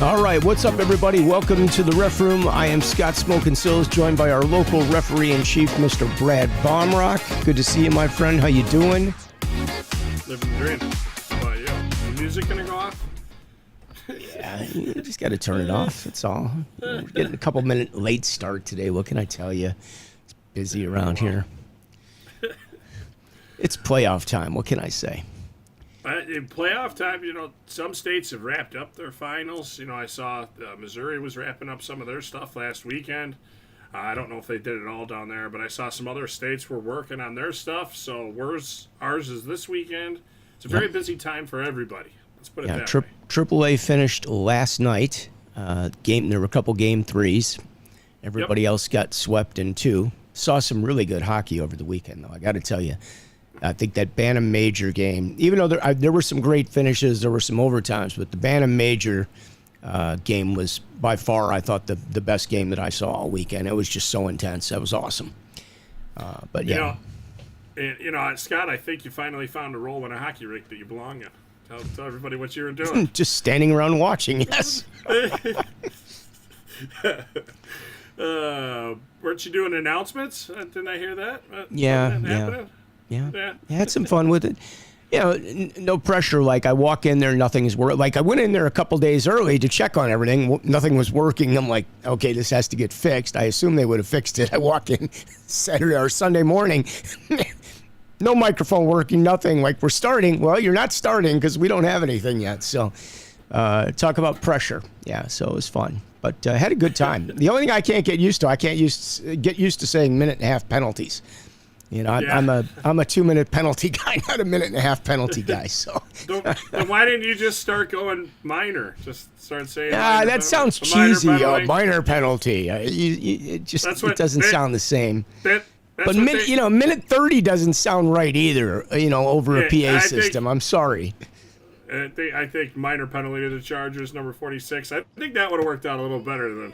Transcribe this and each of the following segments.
All right, what's up, everybody? Welcome to the Ref Room. I am Scott Smokin' Sills, joined by our local referee-in-chief, Mr. Brad Baumrock. Good to see you, my friend. How you doing? Living the dream. How about you? The music gonna go off? Yeah, you just got to turn it off. That's all. We're getting a couple-minute late start today. What can I tell you? It's busy around here. It's playoff time. What can I say? In playoff time, some states have wrapped up their finals. I saw Missouri was wrapping up some of their stuff last weekend. I don't know if they did it all down there, but I saw some other states were working on their stuff. So ours is this weekend. It's a very busy time for everybody. Let's put it that way. AAA finished last night. There were a couple game threes. Everybody else got swept in two. Saw some really good hockey over the weekend, though. I got to tell you. I think that Bantam Major game, even though there were some great finishes, there were some overtimes, but the Bantam Major game was by far, I thought, the best game that I saw all weekend. It was just so intense. That was awesome. But yeah. Scott, I think you finally found a role in a hockey rink that you belong in. Tell everybody what you were doing. Just standing around watching, yes. Weren't you doing announcements? Didn't I hear that? Yeah. I had some fun with it. No pressure. Like, I walk in there, nothing's working. Like, I went in there a couple days early to check on everything. Nothing was working. I'm like, okay, this has to get fixed. I assume they would have fixed it. I walk in Saturday or Sunday morning. No microphone working, nothing. Like, we're starting. Well, you're not starting because we don't have anything yet. So, talk about pressure. Yeah, so it was fun. But I had a good time. The only thing I can't get used to, get used to saying minute-and-a-half penalties. I'm a 2-minute penalty guy, not a minute-and-a-half penalty guy. So then why didn't you just start going minor? Just start saying. That sounds cheesy. Minor penalty. It doesn't sound the same. But minute 30 doesn't sound right either. Over a PA system. I'm sorry. I think minor penalty to the Chargers, number 46. I think that would have worked out a little better than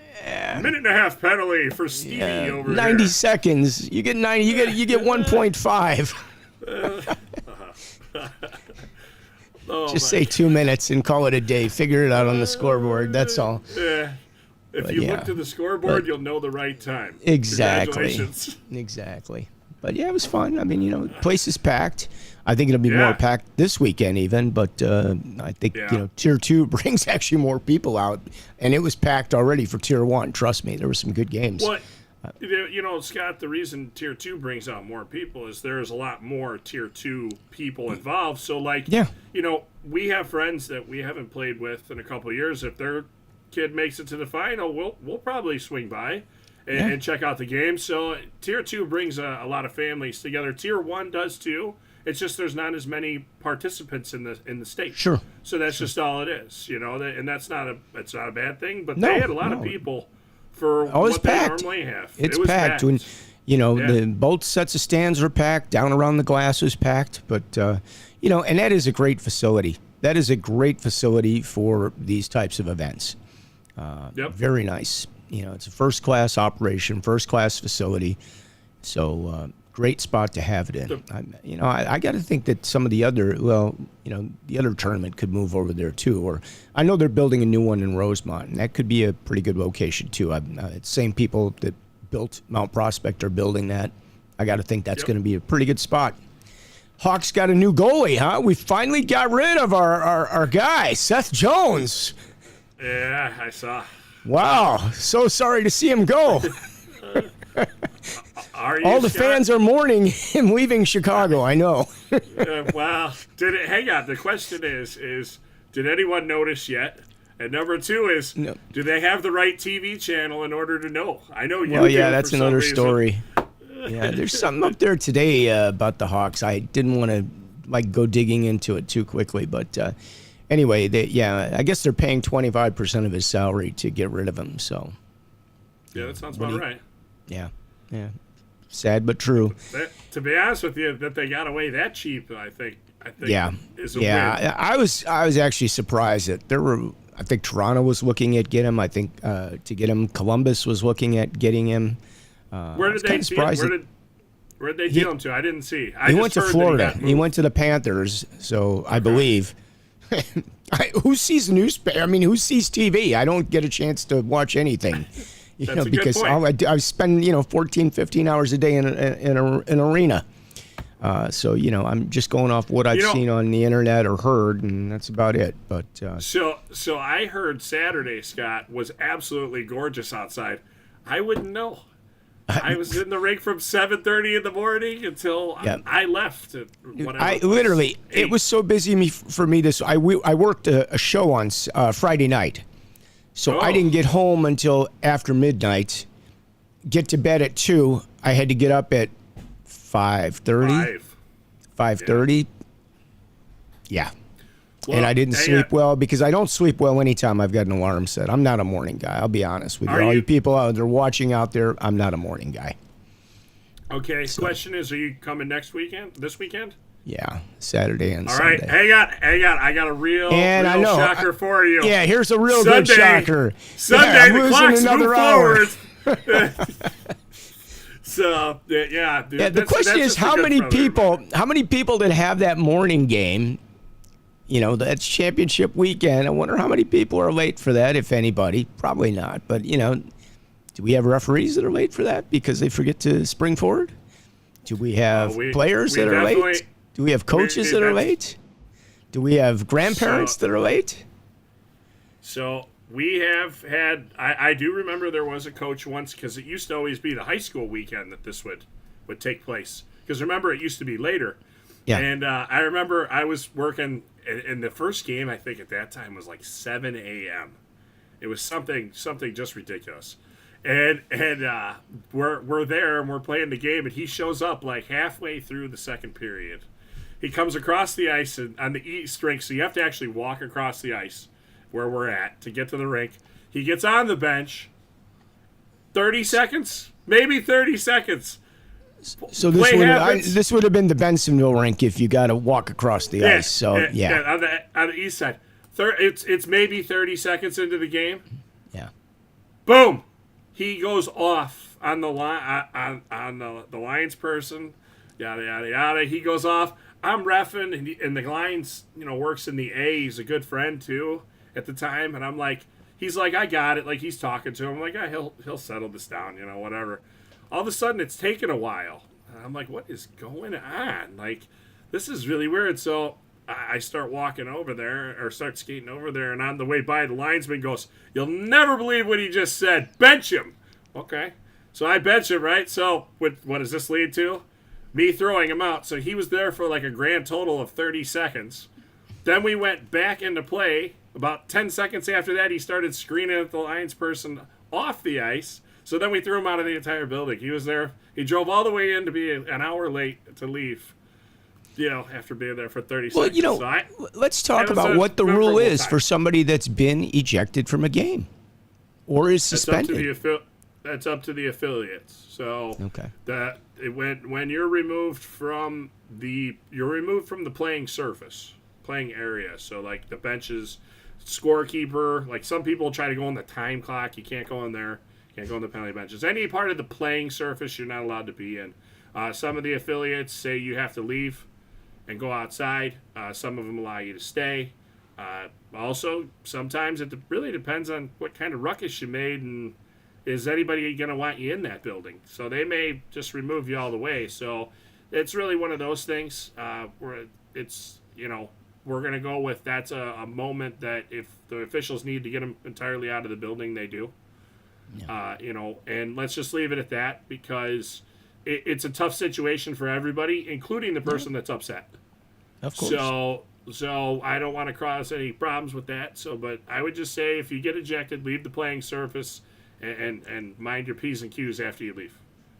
minute-and-a-half penalty for Stevie over 90 here. seconds. You get 90. You get 1.5. Just say 2 minutes and call it a day. Figure it out on the scoreboard. That's all. If you look to the scoreboard, you'll know the right time. Exactly. Congratulations. Exactly. But yeah, it was fun. I mean, the place is packed. I think it'll be more packed this weekend even, but I think, Tier 2 brings actually more people out, and it was packed already for Tier 1. Trust me, there were some good games. Well, Scott, the reason Tier 2 brings out more people is there's a lot more Tier 2 people involved. So, we have friends that we haven't played with in a couple of years. If their kid makes it to the final, we'll probably swing by and check out the game. So, Tier 2 brings a lot of families together. Tier 1 does too. It's just there's not as many participants in the state. Sure. So that's just all it is, and that's not a bad thing. But they had a lot of people for what they normally have. It was packed. When, the both sets of stands were packed. Down around the glass was packed. But and that is a great facility. That is a great facility for these types of events. Very nice. It's a first-class operation, first-class facility. So. Great spot to have it in. I got to think that some of the other, the other tournament could move over there too. Or I know they're building a new one in Rosemont, and that could be a pretty good location too. It's same people that built Mount Prospect are building that. I got to think that's going to be a pretty good spot. Hawks got a new goalie, huh? We finally got rid of our guy, Seth Jones. Yeah, I saw. Wow, so sorry to see him go. All the fans are mourning him leaving Chicago. I know. Well, hang on. The question is, did anyone notice yet? And number two is, do they have the right TV channel in order to know? I know you. Well, yeah, that's another story. Yeah, there's something up there today about the Hawks. I didn't want to go digging into it too quickly, but anyway, I guess they're paying 25% of his salary to get rid of him. So. Yeah, that sounds about right. Yeah. Sad but true. To be honest with you, that they got away that cheap, I think is a win. I was actually surprised that there were. I think Toronto was looking at getting him. I think to get him, Columbus was looking at getting him. Where did they deal him to? I didn't see. He went to Florida. He went to the Panthers. So I believe Who sees newspaper? I mean, who sees TV? I don't get a chance to watch anything. That's a because good point. I spend 14, 15 hours a day in an arena. So I'm just going off what I've seen on the internet or heard, and that's about it. But so I heard Saturday, Scott, was absolutely gorgeous outside. I wouldn't know. I was in the rink from 7:30 in the morning until I left. At it was so busy for me. I worked a show on Friday night, so I didn't get home until after midnight. Get to bed at 2. I had to get up at 5:30. 5:30. Yeah. Well, and I didn't sleep well because I don't sleep well anytime I've got an alarm set. I'm not a morning guy. I'll be honest with you. All you people out there watching out there, I'm not a morning guy. Okay. Question is, are you coming this weekend? Yeah, Saturday and Sunday. All right. Hang on. I got a real shocker for you. Yeah, here's a real good shocker. Sunday, the clock's moved forward. So, the question is how many people that have that morning game, that's championship weekend. I wonder how many people are late for that, if anybody. Probably not. But, do we have referees that are late for that because they forget to spring forward? Do we have players that are late? Do we have coaches that are late? Do we have grandparents that are late? So we have had, I do remember there was a coach once, because it used to always be the high school weekend that this would take place. Because remember, it used to be later. Yeah. And I remember I was working, in the first game, I think at that time was like 7 a.m. It was something just ridiculous. And we're there and we're playing the game, and he shows up like halfway through the second period. He comes across the ice on the east rink, so you have to actually walk across the ice where we're at to get to the rink. He gets on the bench. 30 seconds, maybe 30 seconds. So this would have been the Bensonville rink if you got to walk across the ice. So on the east side, it's maybe 30 seconds into the game. Yeah. Boom, he goes off on the line on the Lions person. Yada yada yada. He goes off. I'm reffing, and the Lions works in the A. He's a good friend too at the time, and I'm like, he's like, I got it. Like, he's talking to him. I'm like, he'll settle this down, whatever. All of a sudden, it's taken a while. And I'm like, what is going on? Like, this is really weird. So I start walking over there, or start skating over there, and on the way by, the linesman goes, you'll never believe what he just said. Bench him. Okay. So I bench him, right? So what does this lead to? Me throwing him out. So he was there for like a grand total of 30 seconds. Then we went back into play. About 10 seconds after that, he started screaming at the Lions person off the ice. So then we threw him out of the entire building. He was there. He drove all the way in to be an hour late to leave, after being there for 30 seconds. Well, let's talk about what the rule is for somebody that's been ejected from a game or is suspended. That's up to the affiliates. So okay. When you're removed from the playing area, so like the benches, scorekeeper, like some people try to go on the time clock. You can't go in there. You can't go on the penalty benches. Any part of the playing surface you're not allowed to be in. Some of the affiliates say you have to leave and go outside. Some of them allow you to stay. Also, sometimes it really depends on what kind of ruckus you made, and is anybody going to want you in that building? So they may just remove you all the way. So it's really one of those things where it's, we're going to go with that's a moment that if the officials need to get them entirely out of the building, they do. Yeah. And let's just leave it at that, because it's a tough situation for everybody, including the person that's upset. Of course. So I don't want to cause any problems with that. But I would just say, if you get ejected, leave the playing surface and mind your P's and Q's after you leave.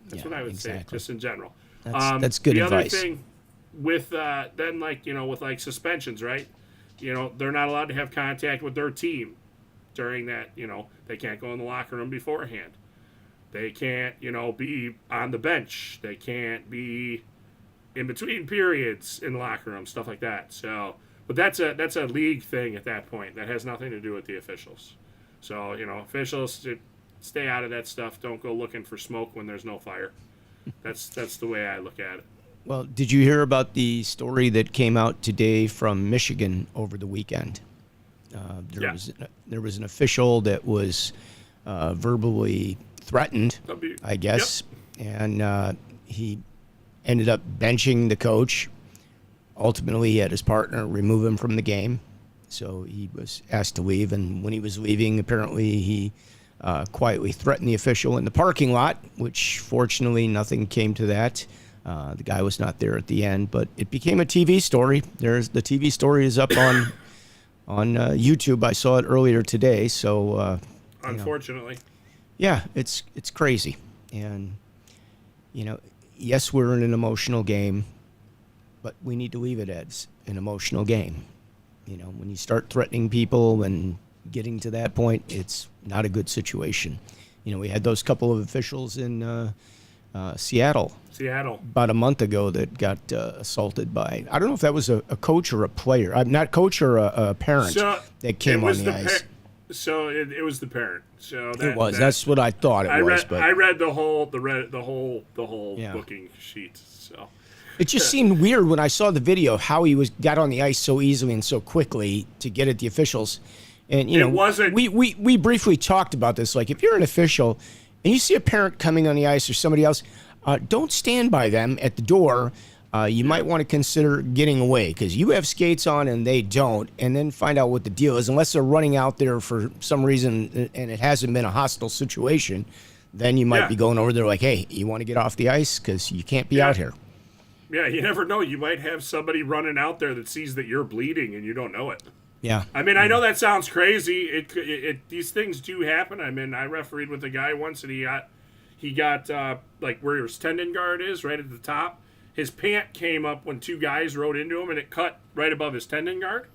That's what I would say, just in general. That's good advice. The other thing with then, with like suspensions, right? They're not allowed to have contact with their team during that. They can't go in the locker room beforehand. They can't, be on the bench. They can't be in between periods in the locker room, stuff like that. So, but that's a league thing at that point. That has nothing to do with the officials. So, officials stay out of that stuff. Don't go looking for smoke when there's no fire. That's the way I look at it. Well, did you hear about the story that came out today from Michigan over the weekend? There was an official that was verbally threatened, I guess, and he ended up benching the coach. Ultimately, he had his partner remove him from the game, so he was asked to leave. And when he was leaving, apparently he quietly threatened the official in the parking lot, which fortunately nothing came to that. The guy was not there at the end, but it became a TV story. The TV story is up on YouTube. I saw it earlier today. So unfortunately, it's crazy. And yes, we're in an emotional game, but we need to leave it as an emotional game. When you start threatening people and getting to that point, it's not a good situation. We had those couple of officials in Seattle about a month ago that got assaulted by, I don't know if that was a coach or a player. Not coach or a parent that came on the ice. It was the parent. So that's what I thought it was. But I read the whole booking sheet. So it just seemed weird when I saw the video how he got on the ice so easily and so quickly to get at the officials. And we briefly talked about this. Like, if you're an official and you see a parent coming on the ice or somebody else, don't stand by them at the door. You might want to consider getting away because you have skates on and they don't, and then find out what the deal is. Unless they're running out there for some reason and it hasn't been a hostile situation, then you might be going over there like, hey, you want to get off the ice because you can't be out here. Yeah, you never know. You might have somebody running out there that sees that you're bleeding and you don't know it. Yeah. I mean, I know that sounds crazy. These things do happen. I mean, I refereed with a guy once and he got like where his tendon guard is, right at the top. His pant came up when two guys rode into him and it cut right above his tendon guard.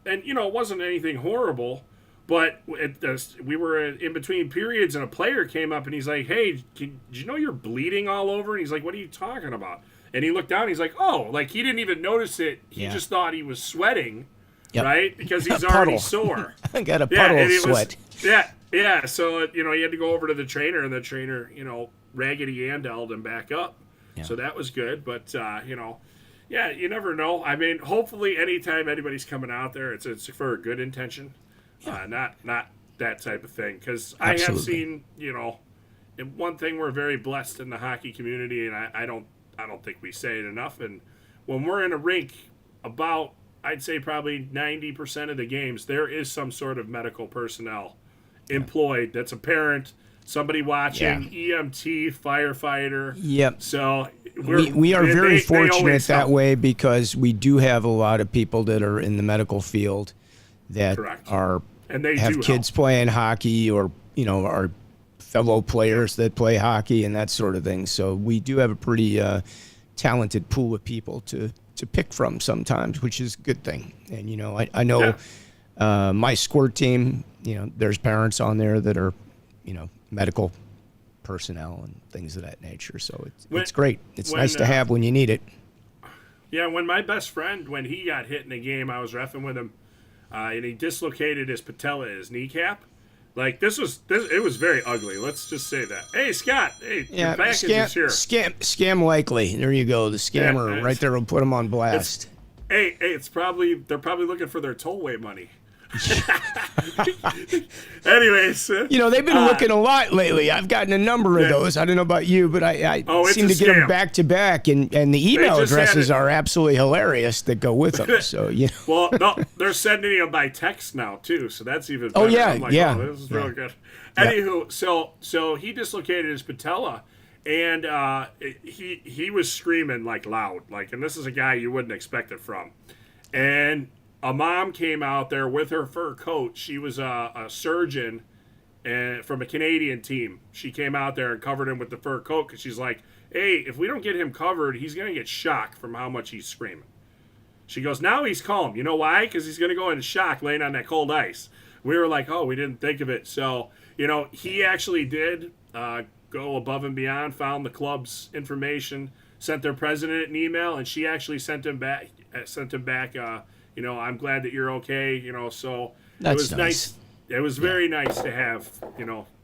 And, it wasn't anything horrible, but we were in between periods and a player came up and he's like, hey, did you know you're bleeding all over? And he's like, what are you talking about? And he looked down and he's like, oh, like he didn't even notice it. He just thought he was sweating, right? Because he's already sore. I got a puddle of sweat. Yeah. So, he had to go over to the trainer and the trainer, Raggedy Andelled him back up. Yeah. So that was good. But, you never know. I mean, hopefully anytime anybody's coming out there, it's for a good intention, not that type of thing. Because I have seen, one thing we're very blessed in the hockey community, and I don't think we say it enough. And when we're in a rink, I'd say probably 90% of the games, there is some sort of medical personnel employed. That's a parent, somebody watching, EMT, firefighter. Yep. So we are very fortunate that way because we do have a lot of people that are in the medical field that have kids playing hockey or, are fellow players that play hockey and that sort of thing. So we do have a pretty talented pool of people to pick from sometimes, which is a good thing. And, I know my squirt team, there's parents on there that are, medical personnel and things of that nature. So it's great. It's nice to have when you need it. Yeah, when my best friend, when he got hit in a game, I was reffing with him, and he dislocated his patella, his kneecap. Like, it was very ugly. Let's just say that. Hey, Scott. Hey, your package is here. Scam likely. There you go. The scammer right there will put them on blast. They're probably looking for their tollway money. Anyways, they've been looking a lot lately. I've gotten a number of those. I don't know about you, but I seem to get them back to back, and the email addresses are absolutely hilarious that go with them. So well, no, they're sending them by text now too, so that's even better. Oh yeah, I'm like, this is really good. Anywho, so he dislocated his patella, and he was screaming like loud, and this is a guy you wouldn't expect it from, and a mom came out there with her fur coat. She was a surgeon from a Canadian team. She came out there and covered him with the fur coat because she's like, hey, if we don't get him covered, he's going to get shocked from how much he's screaming. She goes, now he's calm. You know why? Because he's going to go into shock laying on that cold ice. We were like, oh, we didn't think of it. So, he actually did go above and beyond, found the club's information, sent their president an email, and she actually sent him back I'm glad that you're okay, so That's it was nice. It was very nice to have,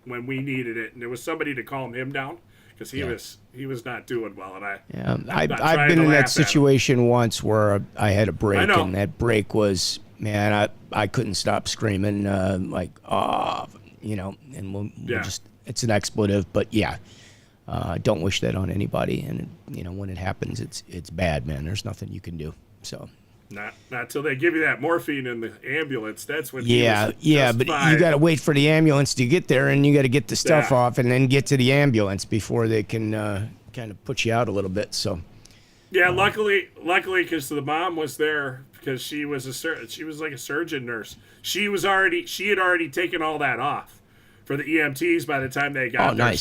when we needed it. And there was somebody to calm him down because he was not doing well. And I've been in that situation once where I had a break, and that break was man, I couldn't stop screaming, like, oh, and we'll just, it's an expletive, but yeah. Don't wish that on anybody, and when it happens, it's bad, man. There's nothing you can do. So, not till they give you that morphine in the ambulance. That's when. But you got to wait for the ambulance to get there, and you got to get the stuff off, and then get to the ambulance before they can kind of put you out a little bit. So. Yeah, luckily, because the mom was there because she was like a surgeon nurse. She had already taken all that off for the EMTs by the time they got there. Nice.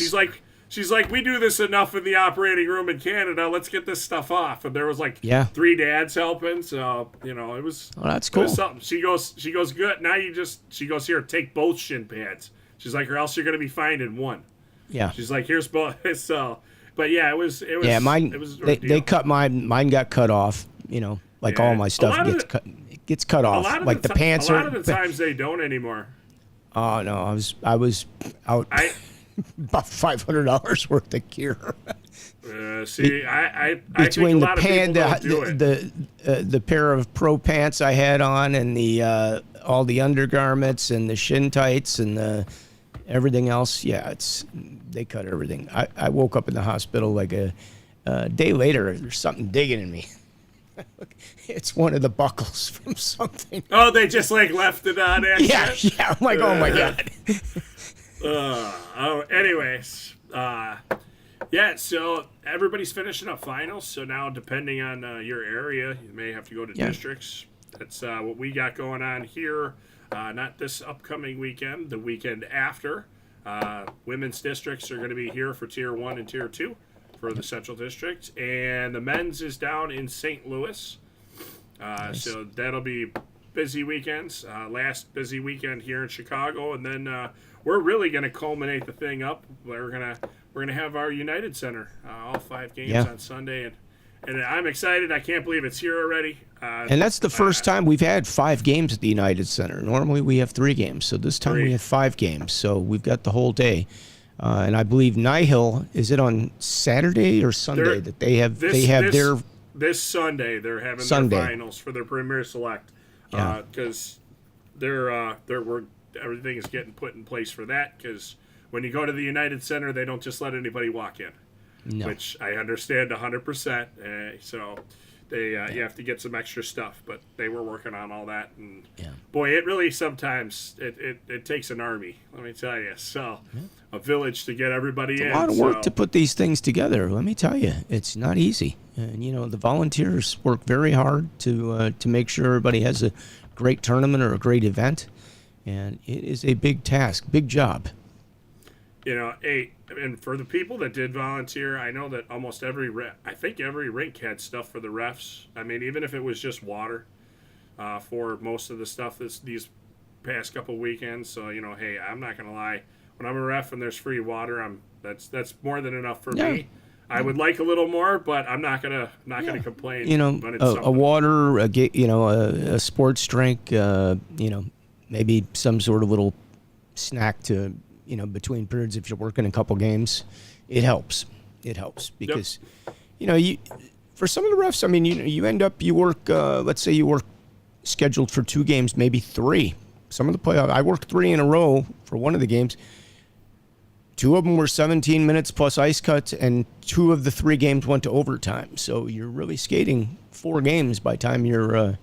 She's like, we do this enough in the operating room in Canada. Let's get this stuff off. And there was like 3 dads helping. So, it was. Oh, that's cool. It was something. She goes, good. Now she goes, here, take both shin pads. She's like, or else you're going to be fined in one. Yeah. She's like, here's both. So, but yeah, it was. Yeah, mine. They cut mine got cut off. All my stuff gets cut off. Like the pants are. A lot of the times they don't anymore. Oh no, I was out. About $500 worth of gear. I between think the pair of pro pants I had on and the all the undergarments and the shin tights and everything else, they cut everything. I woke up in the hospital like a day later. There's something digging in me. It's one of the buckles from something. Oh, they just like left it on. Yeah. I'm like, oh my god. Anyways, so everybody's finishing up finals. So now, depending on your area, you may have to go to districts. That's what we got going on here. Not this upcoming weekend, the weekend after. Women's districts are going to be here for Tier 1 and Tier 2 for the Central District. And the men's is down in St. Louis. Nice. So that'll be busy weekends. Last busy weekend here in Chicago. And then we're really going to culminate the thing up. We're gonna have our United Center, all 5 games on Sunday, and I'm excited. I can't believe it's here already. And that's the first time we've had 5 games at the United Center. Normally we have 3 games, so this time we have 5 games. So we've got the whole day. And I believe Nihil, is it on Saturday or Sunday that they have their this Sunday they're having their finals for their Premier Select because everything is getting put in place for that, because when you go to the United Center, they don't just let anybody walk in, which I understand 100%. So you have to get some extra stuff, but they were working on all that, and boy, it really sometimes it takes an army, let me tell you. So a village to get everybody in. It's a lot of work to put these things together. Let me tell you, it's not easy. And the volunteers work very hard to make sure everybody has a great tournament or a great event. And it is a big task, big job. And for the people that did volunteer, I know that almost every rink had stuff for the refs. I mean, even if it was just water for most of the stuff these past couple weekends. So, hey, I'm not going to lie. When I'm a ref and there's free water, that's more than enough for me. I would like a little more, but I'm not gonna complain. When it's a water, a sports drink, maybe some sort of little snack to, between periods if you're working a couple games. It helps. Because, for some of the refs, I mean, you end up, you work, let's say you work scheduled for 2 games, maybe 3. Some of the playoffs, I worked 3 in a row for one of the games. 2 of them were 17 minutes plus ice cuts, and 2 of the 3 games went to overtime. So you're really skating 4 games by the time you're,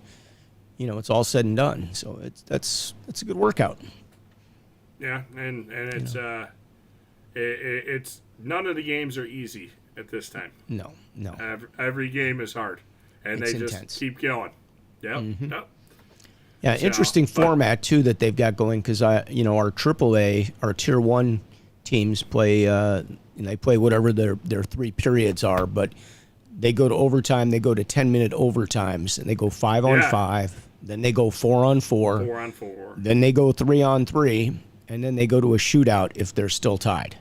it's all said and done. So that's a good workout. Yeah, and it's it's none of the games are easy at this time. No. Every game is hard, and it's they intense. Just keep going. Yep. Mm-hmm. Yep. Yeah, interesting format too that they've got going, because our AAA, our Tier 1 teams play. They play whatever their 3 periods are, but they go to overtime. They go to 10-minute overtimes, and they go 5-on-5. Then they go 4-on-4. 4-on-4. Then they go 3-on-3, and then they go to a shootout if they're still tied.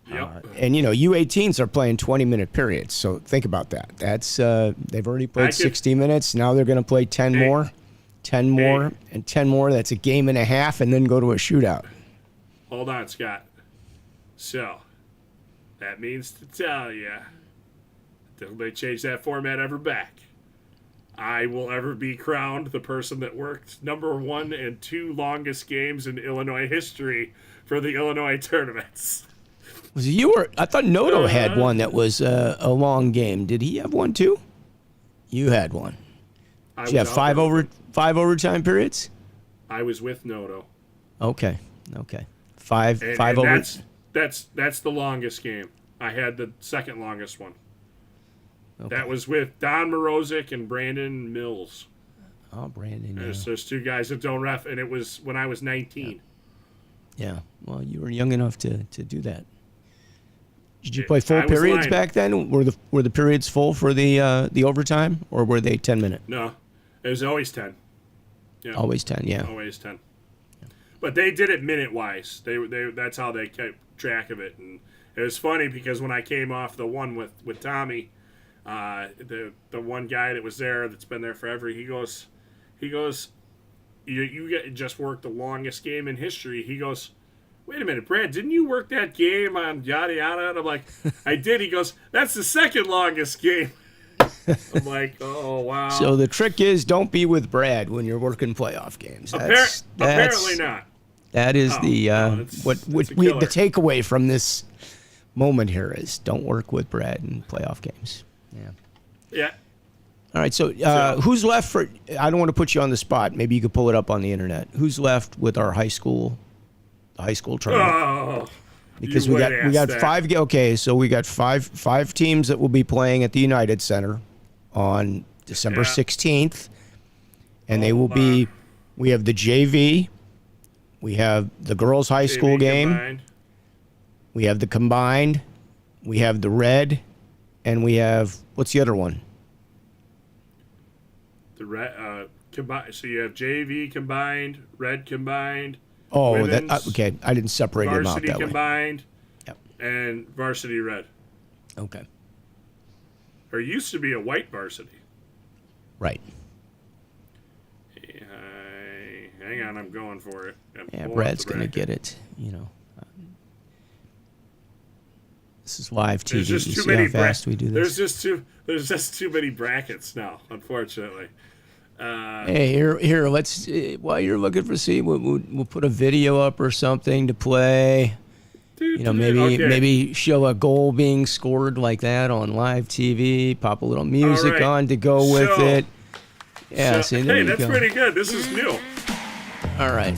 Yep. And U18s are playing 20-minute periods. So think about that. That's they've already played 60 minutes. Now they're going to play 10 more, 10 more, and 10 more. That's a game and a half, and then go to a shootout. Hold on, Scott. So that means to tell you, until they change that format ever back, I will ever be crowned the person that worked number 1 and 2 longest games in Illinois history for the Illinois tournaments. Was it you or I thought Noto had one that was a long game? Did he have one too? You had one. Did you have five overtime periods? I was with Noto. Okay. Five over. That's the longest game. I had the second longest one. Okay. That was with Don Morozic and Brandon Mills. Oh, Brandon. There's two guys that don't ref, and it was when I was 19. Yeah. Well, you were young enough to do that. Did you play full periods back then? Were the periods full for the overtime, or were they 10-minute? No, it was always 10. Yeah. Always 10. Yeah. Always 10. Yeah. But they did it minute wise. They that's how they kept track of it, and it was funny because when I came off the one with Tommy, the one guy that was there that's been there forever, he goes, you just worked the longest game in history. He goes, wait a minute, Brad, didn't you work that game on yada yada? And I'm like, I did. He goes, that's the second longest game. I'm like, oh, wow. So the trick is don't be with Brad when you're working playoff games. Apparently not. That is the takeaway from this moment here is don't work with Brad in playoff games. Yeah. Yeah. All right, so who's left for – I don't want to put you on the spot. Maybe you could pull it up on the internet. Who's left with our high school tournament? Oh, because we got that. 5 – okay, so we got five teams that will be playing at the United Center on December 16th. And they will be – we have the JV. We have the girls' high school game. Combined. We have the combined. We have the red. And we have – what's the other one? The red combined. So you have JV combined, red combined. Oh, okay. I didn't separate them out that way. Varsity combined. Yep. And varsity red. Okay. There used to be a white varsity. Right. Hang on, I'm going for it. Yeah, Brad's going to get it. This is live TV. There's just you too see many how fast we do this? There's just too many brackets now, unfortunately. Hey, here. Let's while you're looking for we'll put a video up or something to play. Maybe show a goal being scored like that on live TV. Pop a little music on to go with it. Yeah. Hey, that's pretty good. This is new. All right.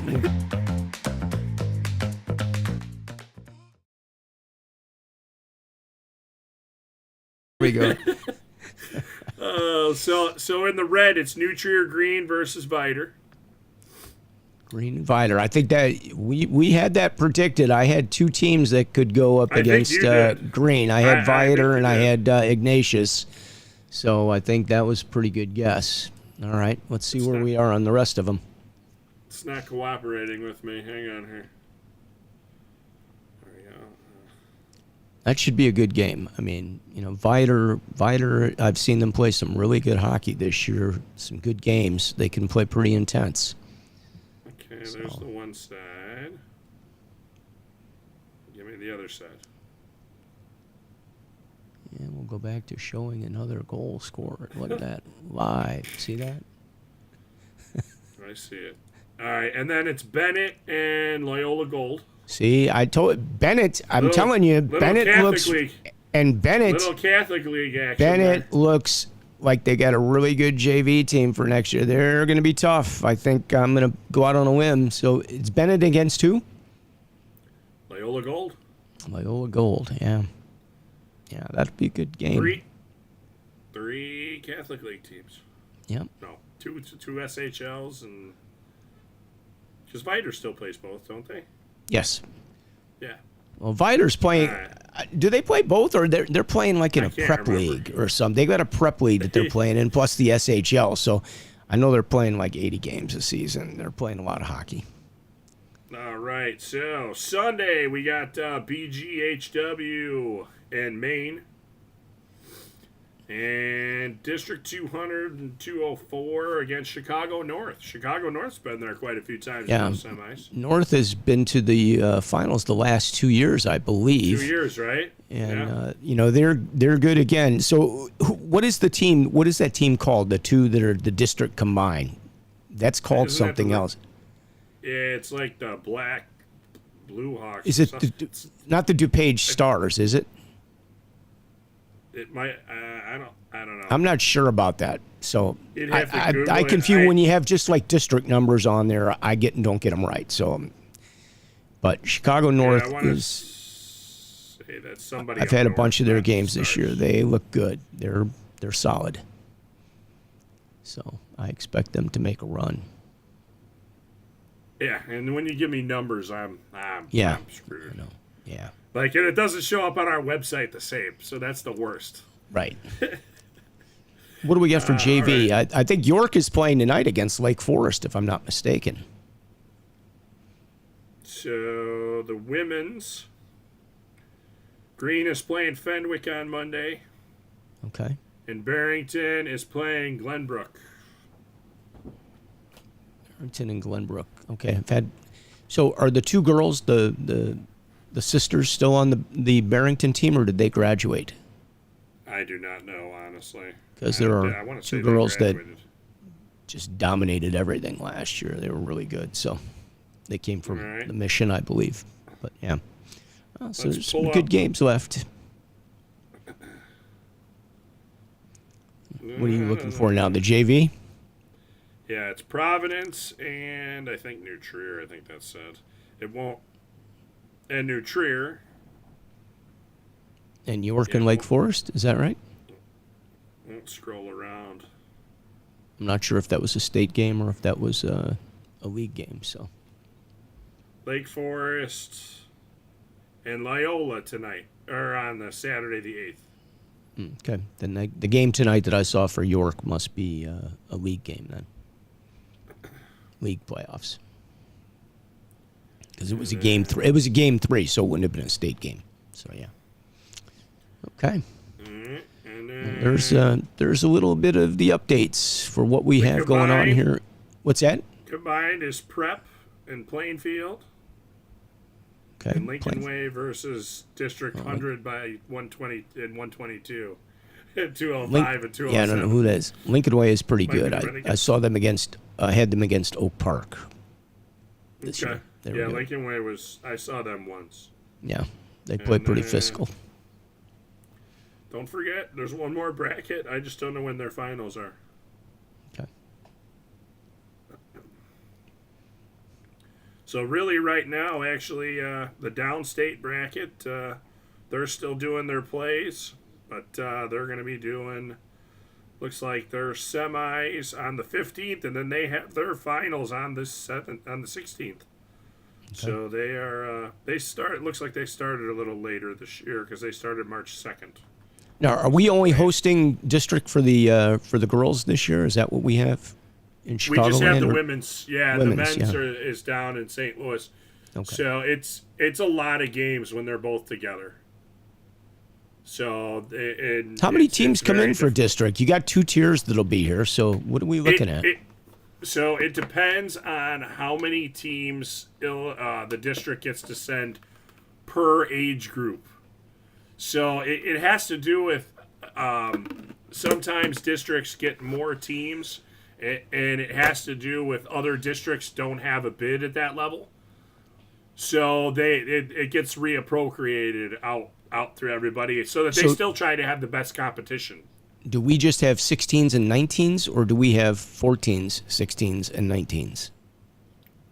We go. So in the red, it's New Trier Green versus Viter. Green and Viter. I think that we had that predicted. I had 2 teams that could go up against Green. I had Viter and I had Ignatius. So I think that was a pretty good guess. All right, let's see where we are on the rest of them. It's not cooperating with me. Hang on here. That should be a good game. I mean, Viter, I've seen them play some really good hockey this year, some good games. They can play pretty intense. Okay, there's the one side. Give me the other side. And we'll go back to showing another goal scorer. Look at that. Live. See that? I see it. All right, and then it's Bennett and Loyola Gold. See, I told Bennett. I'm telling you, Bennett Catholic looks League. And Bennett. Little Catholic League action. Bennett looks like they got a really good JV team for next year. They're going to be tough. I think I'm going to go out on a whim. So it's Bennett against who? Loyola Gold. Loyola Gold. Yeah. Yeah, that'd be a good game. Three Catholic League teams. Yep. No, two SHLs and because Viter still plays both, don't they? Yes. Yeah. Well, Viter's playing. Do they play both, or they're playing like in a prep league or something? They got a prep league that they're playing in, plus the SHL. So I know they're playing like 80 games a season. They're playing a lot of hockey. All right. So Sunday we got BGHW in Maine. And District 200 and 204 against Chicago North. Chicago North's been there quite a few times in those semis. North has been to the finals the last 2 years, I believe. 2 years, right? And they're good again. So, what is the team? What is that team called? The two that are the district combined. That's called something else. Yeah, it's like the Blue Hawks. Is it not the DuPage Stars? Is it? It might. I don't know. I'm not sure about that. So I confuse when you have just like district numbers on there. I get and don't get them right. So, but Chicago North is. Say that somebody. I've had a bunch of their games this year. They look good. They're solid. So I expect them to make a run. Yeah, and when you give me numbers, I'm screwed. I know. Yeah. Like, and it doesn't show up on our website the same, so that's the worst. Right. What do we got for JV? Right. I think York is playing tonight against Lake Forest, if I'm not mistaken. So, the women's. Green is playing Fenwick on Monday. Okay. And Barrington is playing Glenbrook. Barrington and Glenbrook. Okay. So, are the two girls, the sisters, still on the Barrington team, or did they graduate? I do not know, honestly. Because there are two girls that just dominated everything last year. They were really good. So they came from the Mission, I believe. But yeah. So there's some good games left. What are you looking for now? The JV? Yeah, it's Providence and I think New Trier. I think that's it. It won't. And New Trier. And York and Lake Forest, is that right? Won't scroll around. I'm not sure if that was a state game or if that was a league game. So Lake Forest and Loyola tonight, or on the Saturday the 8th. Okay, then the game tonight that I saw for York must be a league game then. League playoffs. Because it was a game 3. It was a game 3, so it wouldn't have been a state game. So yeah. Okay. And there's a little bit of the updates for what we have going on here. What's that? Combined is Prep and Plainfield. Okay. And Lincoln Way versus District 100 by 120 and 122. 205 and 207. Yeah, I don't know who that is. Lincoln Way is pretty good. I saw them had them against Oak Park this year. Yeah, Lincoln Way I saw them once. Yeah, they play pretty physical. Don't forget, there's one more bracket. I just don't know when their finals are. Okay. So really right now, actually, the downstate bracket, they're still doing their plays, but they're going to be doing, looks like their semis on the 15th, and then they have their finals on the 16th. Okay. So they are, it looks like they started a little later this year because they started March 2nd. Now, are we only hosting district for the girls this year? Is that what we have in Chicago? We just have the women's. Yeah, the men's is down in St. Louis. Okay. So it's a lot of games when they're both together. So how many teams come in for district? You got 2 tiers that'll be here. So what are we looking at? So it depends on how many teams the district gets to send per age group. So it has to do with sometimes districts get more teams, and it has to do with other districts don't have a bid at that level. So it gets reappropriated out through everybody so that they still try to have the best competition. Do we just have 16s and 19s, or do we have 14s, 16s, and 19s?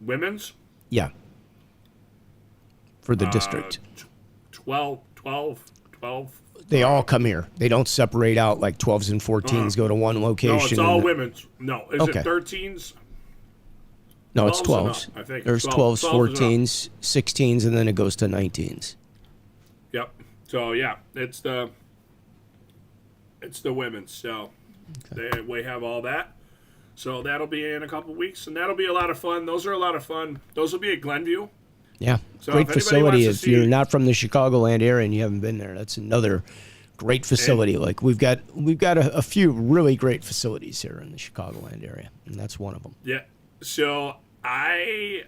Women's? Yeah. For the district. 12. They all come here. They don't separate out like 12s and 14s go to one location. No, it's all women's. No. Is it 13s? No, it's 12s. I think there's 12s, 14s, 16s, and then it goes to 19s. Yep. So, yeah, it's the women's. So we have all that. So that'll be in a couple weeks, and that'll be a lot of fun. Those are a lot of fun. Those will be at Glenview. Yeah, so great facility. If you're not from the Chicagoland area and you haven't been there, that's another great facility. Like we've got a few really great facilities here in the Chicagoland area, and that's one of them. Yeah. So I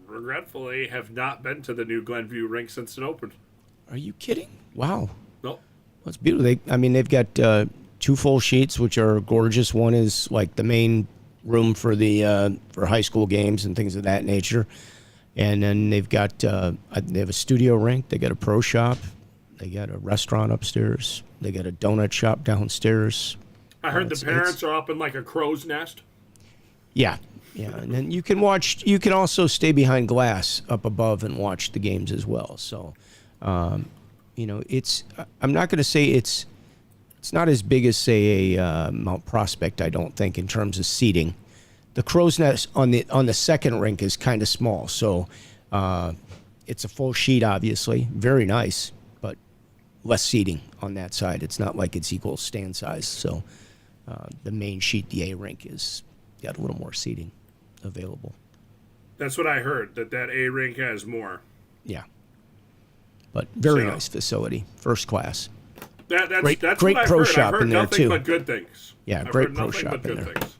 regretfully have not been to the new Glenview rink since it opened. Are you kidding? Wow. Nope. Well, it's beautiful. They've got 2 full sheets, which are gorgeous. One is like the main room for the for high school games and things of that nature, and then they've got they have a studio rink. They got a pro shop. They got a restaurant upstairs. They got a donut shop downstairs. I heard the parents are up in like a crow's nest. Yeah. Yeah, and then you can watch. You can also stay behind glass up above and watch the games as well. So, it's. I'm not going to say it's not as big as say a Mount Prospect. I don't think in terms of seating. The Crow's Nest on the second rink is kind of small, so it's a full sheet, obviously, very nice, but less seating on that side. It's not like it's equal stand size. So, the main sheet, the A rink, is got a little more seating available. That's what I heard, that A rink has more. Yeah. But very nice facility, first class. That's great what pro I've heard. shop I've heard in there nothing too. but good things. Yeah, I've great heard pro nothing shop but good in there. things.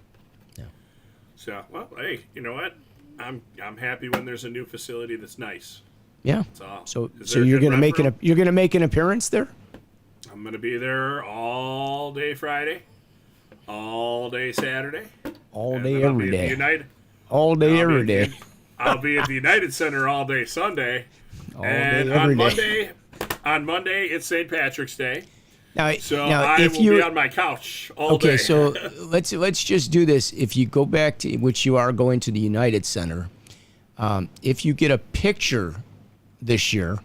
Yeah. So, well, hey, you know what? I'm happy when there's a new facility that's nice. Yeah. So you're gonna make an appearance there? I'm gonna be there all day Friday, all day Saturday, all day every day. All day every day. I'll be at the United Center all day Sunday, and on Monday it's St. Patrick's Day. Now I will be on my couch all day. Okay, so let's just do this. If you go back to which you are going to the United Center, if you get a picture this year,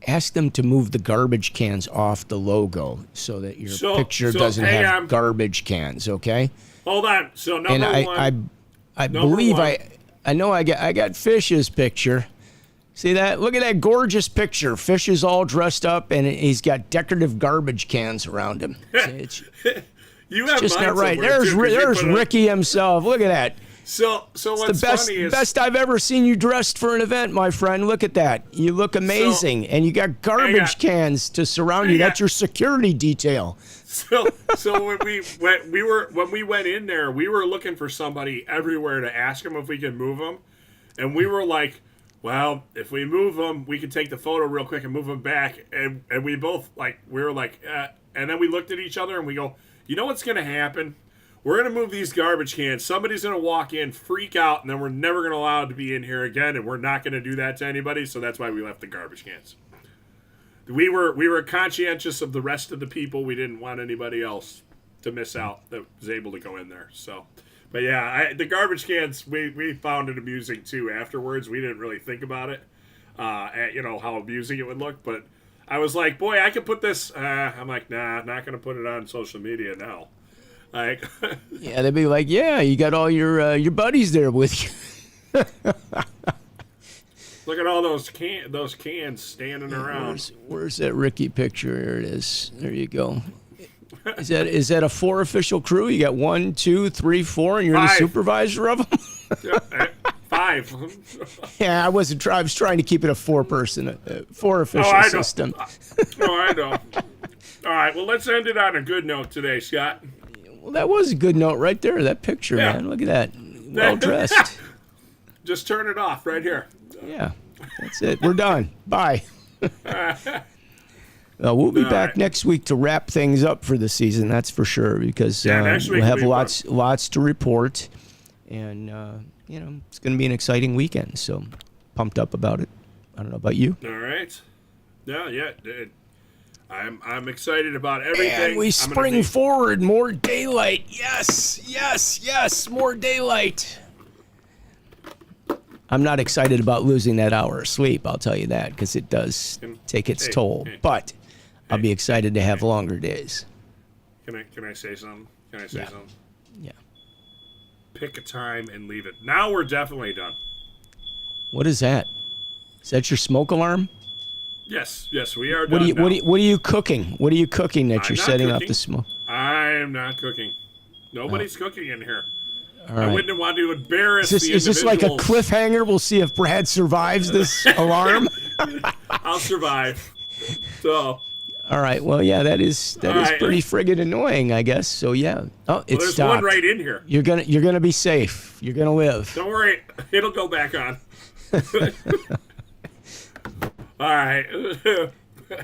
ask them to move the garbage cans off the logo so that your picture doesn't have garbage cans. Okay. Hold on. So number one. I believe I know I got Fish's picture. See that? Look at that gorgeous picture. Fish is all dressed up and he's got decorative garbage cans around him. You have just not right. There's Ricky himself. Look at that. So what's funny is best I've ever seen you dressed for an event, my friend. Look at that. You look amazing, and you got garbage cans to surround you. That's your security detail. So when we went in there, we were looking for somebody everywhere to ask them if we could move them, and we were like, well, if we move them, we can take the photo real quick and move them back, and we both and then we looked at each other and we go, you know what's gonna happen? We're going to move these garbage cans. Somebody's going to walk in, freak out, and then we're never going to allow it to be in here again, and we're not going to do that to anybody, so that's why we left the garbage cans. We were conscientious of the rest of the people. We didn't want anybody else to miss out that was able to go in there. So, but yeah, the garbage cans, we found it amusing, too, afterwards. We didn't really think about it, how amusing it would look, but I was like, boy, I could put this. I'm like, nah, not going to put it on social media now. Like, yeah, they'd be like, yeah, you got all your buddies there with you. Look at all those cans standing around. Where's that Ricky picture? Here it is. There you go. Is that a 4 official crew? You got 1, 2, 3, 4, and you're 5. The supervisor of them? Yeah, 5. Yeah, I was trying to keep it a 4-person, 4 official system. I know. All right, well, let's end it on a good note today, Scott. Well, that was a good note right there. That picture, man. Look at that. Well dressed. Just turn it off right here. Yeah, that's it. We're done. Bye. We'll be back next week to wrap things up for the season. That's for sure, because we'll have lots to report, and it's going to be an exciting weekend. So pumped up about it. I don't know about you. All right. Yeah. I'm excited about everything. And we spring forward, more daylight. Yes, more daylight. I'm not excited about losing that hour of sleep, I'll tell you that, because it does take its toll. But I'll be excited to have longer days. Can I say something? Something? Yeah. Pick a time and leave it. Now we're definitely done. What is that? Is that your smoke alarm? Yes, we are done. What are you cooking? What are you cooking that you're setting off the smoke? I'm not cooking. Nobody's cooking in here. All right. I wouldn't want to embarrass the individuals. Is this like a cliffhanger? We'll see if Brad survives this alarm. I'll survive. So, All right. Well, yeah, that is pretty friggin' annoying, I guess. So yeah. Oh, it there's stopped. one right in here. You're gonna be safe. You're gonna live. Don't worry, it'll go back on. All right.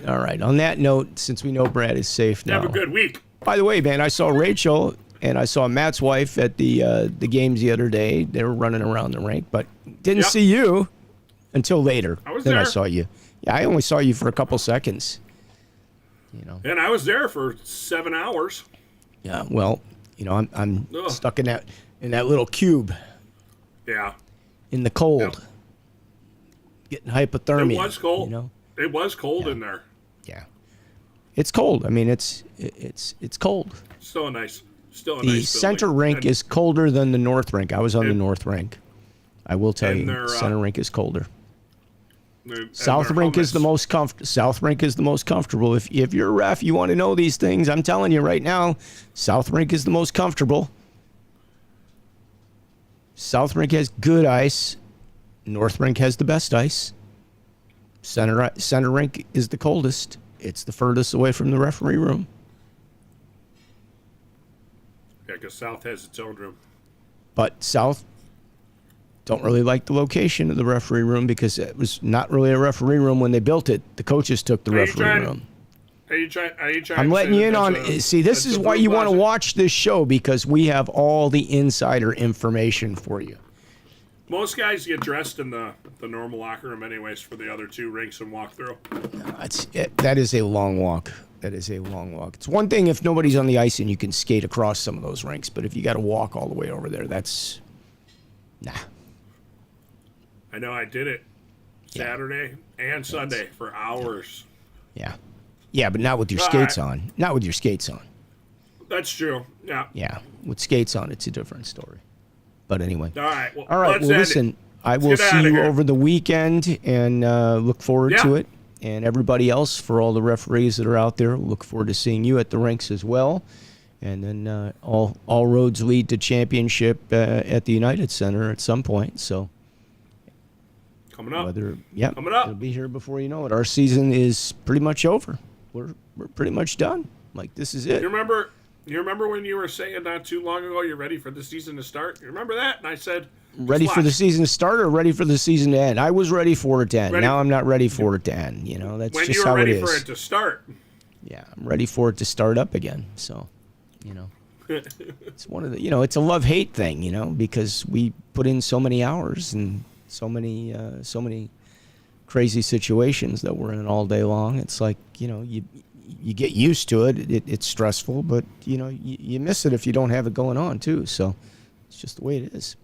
All right. On that note, since we know Brad is safe now. Have a good week. By the way, man, I saw Rachel and I saw Matt's wife at the games the other day. They were running around the rink, but didn't see you until later. I was then there. I saw you. Yeah, I only saw you for a couple seconds. And I was there for 7 hours. Yeah. Well, I'm stuck in that little cube Yeah. in the cold, getting hypothermia. It was cold. It was cold in there. Yeah. It's cold. I mean, it's cold. Still a nice The building. center rink And is colder than the north rink. I was on the north rink. I will tell you, their, center rink is colder. and South their rink is the hummus. most South rink is the most comfortable. If you're a ref, you want to know these things. I'm telling you right now, South rink is the most comfortable. South rink has good ice. North rink has the best ice. Center rink is the coldest. It's the furthest away from the referee room. Yeah, because South has its own room. But South don't really like the location of the referee room because it was not really a referee room when they built it. The coaches took the referee room. Are you trying I'm letting you in on. See, this is why you want to watch this show, because we have all the insider information for you. Most guys get dressed in the normal locker room anyways for the other two rinks and walk through. That is a long walk. That is a long walk. It's one thing if nobody's on the ice and you can skate across some of those rinks, but if you got to walk all the way over there, that's nah. I know I did it Saturday and Sunday for hours. Yeah. Yeah, but not with your skates on. Not with your skates on. That's true. Yeah. Yeah. With skates on, it's a different story. But anyway. All right. Well, All right. Well, listen, I will see you over the weekend and look forward to it. And everybody else, for all the referees that are out there, look forward to seeing you at the rinks as well. And then all roads lead to championship at the United Center at some point. So coming up. Coming up. It'll be here before you know it. Our season is pretty much over. We're pretty much done. Like, this is it. You remember when you were saying not too long ago you're ready for the season to start? You remember that? And I said, ready for the season to start or ready for the season to end? I was ready for it to end. Now I'm not ready for it to end. That's when just how it is. When you were ready for it to start. Yeah, I'm ready for it to start up again. So, it's one of the, it's a love-hate thing, because we put in so many hours and so many crazy situations that we're in all day long. It's like, you get used to it. It's stressful, but you miss it if you don't have it going on too. So it's just the way it is,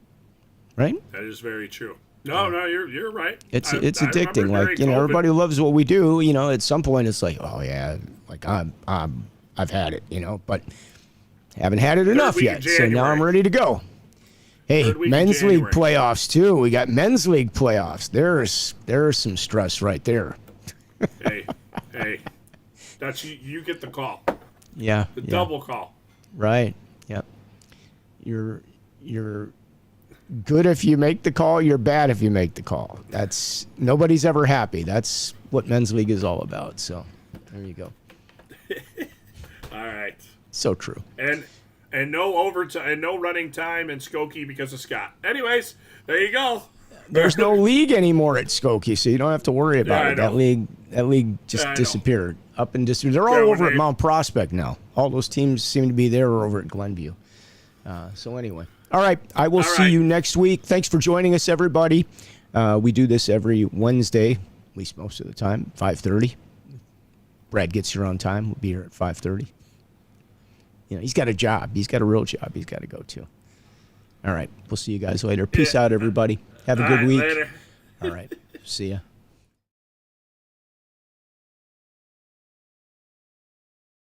right? That is very true. No, you're right. It's addicting. Like, everybody loves what we do. At some point it's like, oh yeah, like I've had it, but haven't had it enough yet. So now I'm ready to go. Hey, men's league playoffs too. We got men's league playoffs. There's some stress right there. Hey, that's you get the call. Yeah, the double call. Right. Yep. You're good if you make the call. You're bad if you make the call. Nobody's ever happy. That's what men's league is all about. So there you go. All right. So true. And no overtime and no running time in Skokie because of Scott. Anyways, there you go. There's no league anymore at Skokie, so you don't have to worry about it. That league just disappeared. Up and disappeared. They're all over at Mount Prospect now. All those teams seem to be there or over at Glenview. So anyway. All right. I will see you next week. Thanks for joining us, everybody. We do this every Wednesday, at least most of the time, 5:30. Brad gets here on time. We'll be here at 5:30. He's got a job. He's got a real job he's got to go to. All right. We'll see you guys later. Peace out, everybody. Have a good week. Later. All right. See ya.